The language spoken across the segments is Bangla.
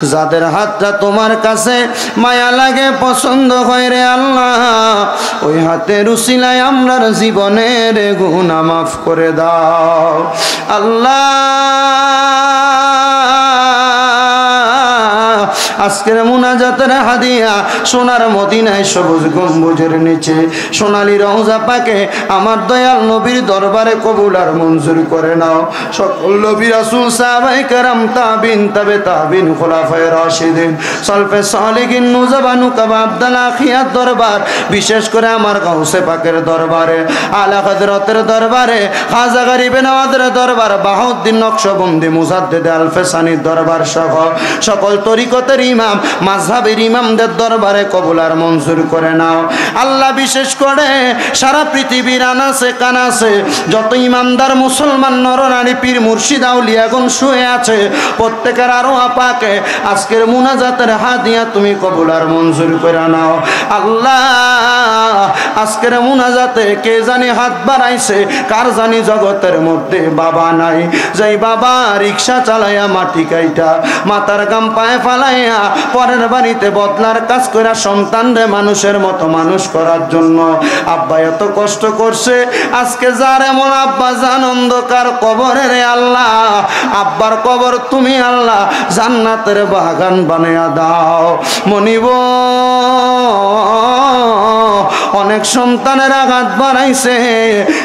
যাদের হাতটা তোমার কাছে মায়া লাগে, পছন্দ হয় রে আল্লাহ, ওই হাতের উসিলায় আমরার জীবনের গুনাহ মাফ করে দাও আল্লাহ। আজকের মুনাজাতের হাদিয়া সোনার মদিনায় সবুজ গম্বুজের নিচে সোনালী রওজা পাকে আমার দয়াল নবীর দরবারে কবুল আর মঞ্জুর করে নাও। সকল নবী রাসূল সাহাবায়ে কেরাম তাবিন তাবে তাবিন খুলাফায়ে রাশিদিন সালফে সালেহিন নুজাবা নুকাবা আব্দুল্লাহ খিয়াত দরবার, বিশেষ করে আমার গাউসে পাকের দরবারে, আলা হযরতের দরবারে, খাজা গরিবে নওয়াজের দরবার, বাহাউদ্দিন নকশবন্দি মুজাদ্দিদ আল-ফেসানির দরবার সহ সকল তরিকতের ইমাম মাযহাবের ইমামদের দরবারে কবুল আর মঞ্জুর করে নাও আল্লাহ। বিশেষ করে সারা পৃথিবীর আনাসে কানাসে যত ইমানদার মুসলমান নরনারী পীর মুর্শিদ আউলিয়াগণ শুয়ে আছে, প্রত্যেকের আরো আপাকে আজকের মুনাজাতের হাদিয়া তুমি কবুল আর মঞ্জুর করে নাও আল্লাহ। আজকের মুনাজাতে কে জানি হাত বাড়াইছে, কার জানি জগতের মধ্যে বাবা নাই, যেই বাবা রিক্সা চালাইয়া মাটি কাইটা মাথার গাম পায়ে ফালাইয়া পরের বাড়িতে বদলার কাজ করে সন্তানরে মানুষের মতো মানুষ করার জন্য আব্বা এত কষ্ট করছে, আজকে যার এমন আব্বা জান অন্ধকার কবরে রে আল্লাহ, আব্বার কবর তুমি আল্লাহ জান্নাতের বাগান বানায়া দাও। মনিব অনেক সন্তানের আঘাত বাড়াইছে,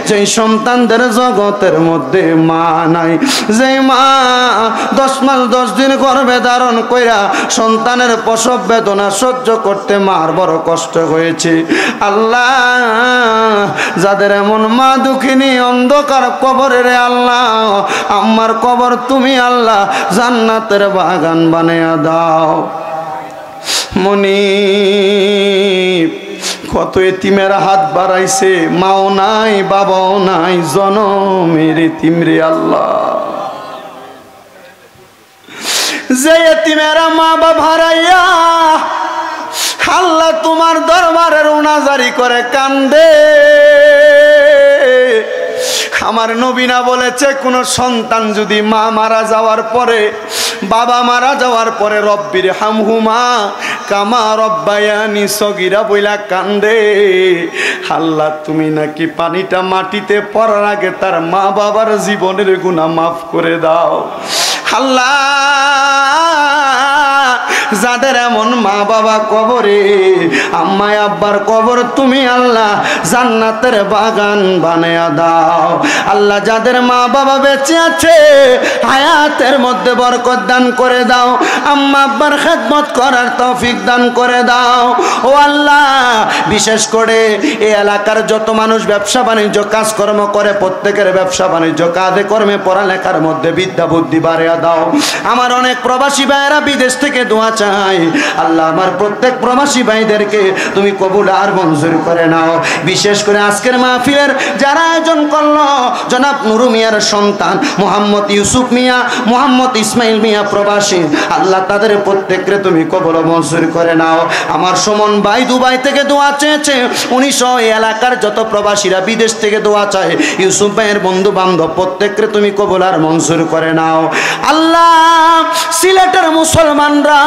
যেই সন্তানদের জগতের মধ্যে মা নাই, যেই মা 10 মাস 10 দিন গর্ভে ধারণ কইরা সন্তানের প্রসব বেদনা সহ্য করতে মার বড় কষ্ট হয়েছে আল্লাহ। যাদের এমন মা দুঃখিনী অন্ধকার কবরে রে আল্লাহ, আমার কবর তুমি আল্লাহ জান্নাতের বাগান বানায়া দাও। মনিব কত এতিমেরা হাত বাড়াইছে, মাও নাই বাবাও নাই, জনমের এতিম রে আল্লাহ। যে এতিমেরা মা বাবা হারাইয়া আল্লাহ তোমার দরবারে রোনাজারি করে কান্দে, আমার নবী না বলেছে কোন সন্তান যদি মা মারা যাওয়ার পরে বাবা মারা যাওয়ার পরে রব্বির হামহুমা কামা রব্বায়ানি সগীরা বইলা কান্দে, আল্লাহ তুমি নাকি পানিটা মাটিতে পড়ার আগে তার মা বাবার জীবনের গুনাহ মাফ করে দাও আল্লাহ। যাদের এমন মা বাবা কবরে, আম্মায় আব্বার কবর তুমি আল্লাহ জান্নাতের বাগান বানায়া দাও আল্লাহ। যাদের মা বাবা বেঁচে আছে হায়াতের মধ্যে বরকত দান করে দাও, আম্মা আব্বার খেদমত করার তৌফিক দান করে দাও ও আল্লাহ। বিশেষ করে এই এলাকার যত মানুষ ব্যবসা বাণিজ্য কাজকর্ম করে, প্রত্যেকের ব্যবসা বাণিজ্য কাজে কর্মে পড়ালেখার মধ্যে বিদ্যা বুদ্ধি বাড়িয়ে দাও। আমার অনেক প্রবাসী ভাইয়েরা বিদেশ থেকে দোয়া চাই আল্লাহ, আমার প্রত্যেক প্রবাসী ভাইদেরকে তুমি কবুল আর মঞ্জুর করে নাও। বিশেষ করে আজকের মাহফিলের যারা আয়োজন করলো, জনাব নুরু মিয়ার সন্তান মোহাম্মদ ইউসুফ মিয়া, মোহাম্মদ ইসমাইল মিয়া প্রবাসী, আল্লাহ তাদের প্রত্যেককে তুমি কবুল মঞ্জুর করে নাও। আমার সুমন ভাই দুবাই থেকে দোয়া চেয়েছে, 1900 এলাকার যত প্রবাসীরা বিদেশ থেকে দোয়া চায়, ইউসুফ ভাইয়ের বন্ধু বান্ধব প্রত্যেককে তুমি কবুল আর মঞ্জুর করে নাও আল্লাহ। সিলেটের মুসলমানরা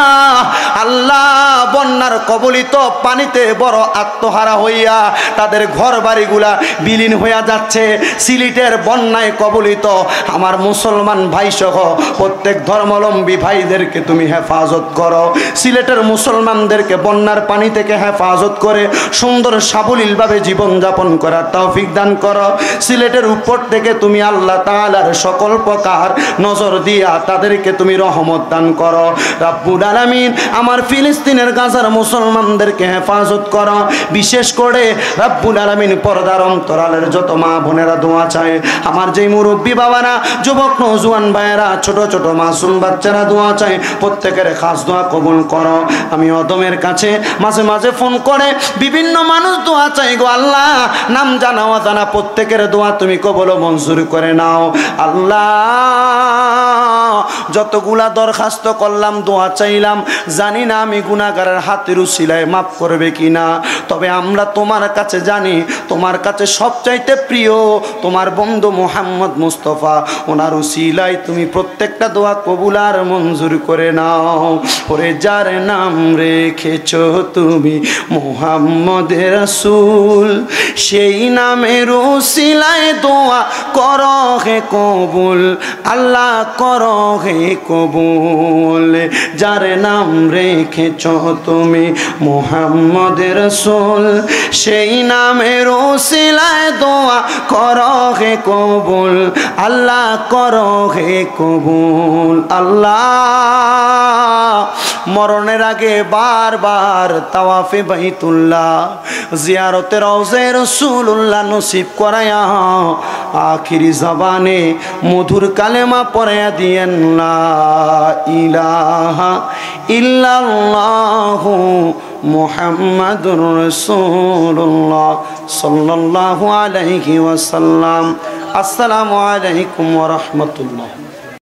আল্লাহ বন্যার কবলিত পানিতে বড় আত্মহারা হইয়া তাদের ঘর বাড়িগুলা বিলীন হইয়া যাচ্ছে। সিলেটের বন্যায় কবলিত আমার মুসলমান ভাই সহ প্রত্যেক ধর্মাবলম্বী ভাইদেরকে তুমি হেফাজত করো। সিলেটের মুসলমানদেরকে বন্যার পানি থেকে হেফাজত করে সুন্দর সাবলীলভাবে জীবনযাপন করার তৌফিক দান করো। সিলেটের উপর থেকে তুমি আল্লাহ তাআলার সকল প্রকার নজর দিয়া তাদেরকে তুমি রহমত দান করো রব্বুল আলামিন। আমার ফিলিস্তিনের গাজার মুসলমানদেরকে হেফাজত করো। বিশেষ করে রব্বুল আলামিন পর্দার অন্তরালের যত মা বোনেরা দোয়া চায়, আমার যেই মুরব্বী বাবারা, যুবক নওজোয়ান ভাইয়েরা, ছোট ছোট মাসুম বাচ্চারা দোয়া চায়, প্রত্যেকের খাস দোয়া কবুল করো। আমি অদমের কাছে মাঝে মাঝে ফোন করে বিভিন্ন মানুষ দোয়া চাই গো আল্লাহ, নাম জানা অজানা প্রত্যেকের দোয়া তুমি কবুল মঞ্জুর করে নাও আল্লাহ। যতগুলা দরখাস্ত করলাম দোয়া চাইলাম, জানি না আমি গুনাহগারের হাতের উসিলায় মাফ করবে কিনা, তবে আমরা তোমার কাছে জানি তোমার কাছে সবচাইতে প্রিয় তোমার বন্ধু মুহাম্মদ মুস্তাফা, ওনার উসিলায় তুমি প্রত্যেকটা দোয়া কবুল আর মঞ্জুর করে নাও। ওরে যার নাম রেখেছো তুমি মুহাম্মদের রাসূল, সেই নামের উসিলায় দোয়া করো হে কবুল, আল্লাহ করো হে কবুল। যার নাম রেখেছো তুমি মুহাম্মদের রাসূল, সেই নামের উসিলায় দোয়া করো হে কবুল, আল্লাহ করো হে কবুল। আল্লাহ মরণের আগে বারবার তাওয়াফে বাইতুল্লাহ জিয়ারতে রওজে রাসূলুল্লাহ নসিব করায়া আখিরি জবানে মধুর কালেমা পড়ায়া দিয়েন লা ইলাহা ইল্লাল্লাহু মুহাম্মাদুর রাসূলুল্লাহ সাল্লাল্লাহু আলাইহি ওয়াসাল্লাম। আসসালামু আলাইকুম ওয়া রাহমাতুল্লাহ।